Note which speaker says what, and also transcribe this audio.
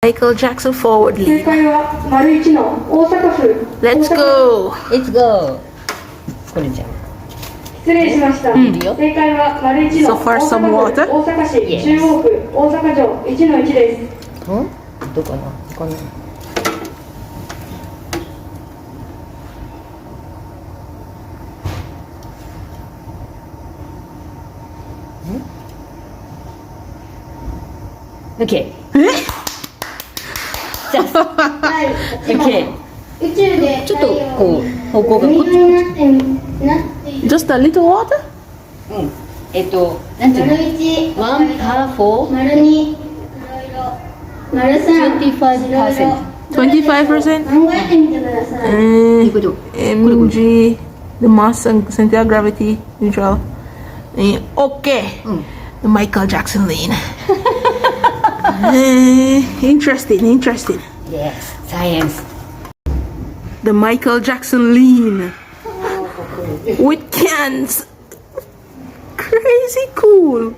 Speaker 1: Michael Jackson forward
Speaker 2: 正
Speaker 1: lean.
Speaker 2: 解は丸1の大阪府。
Speaker 1: Let's go.
Speaker 3: Let's go. これじゃん。
Speaker 2: 失礼しました。正解は丸1の
Speaker 1: So far
Speaker 2: 大
Speaker 1: some
Speaker 2: 阪
Speaker 1: water?
Speaker 2: 府大阪市
Speaker 3: Yes.
Speaker 2: 中央区大阪城1の1です。
Speaker 3: どこなこの。OK。
Speaker 4: はい、
Speaker 3: OK。
Speaker 4: 宇宙で
Speaker 3: ちょっとこう方向がこっち。
Speaker 4: 水になっている
Speaker 1: Just a little water?
Speaker 3: なんていうの
Speaker 4: 丸一
Speaker 3: ？One par four
Speaker 4: 丸二黒色丸三
Speaker 3: 25%。
Speaker 1: 25%?
Speaker 4: 考えてみてください。
Speaker 3: こと。
Speaker 1: mg, the mass and center of gravity, neutral. Okay. The Michael Jackson lean. Interesting.
Speaker 3: Yes. Science.
Speaker 1: The Michael Jackson lean. With cans. Crazy cool.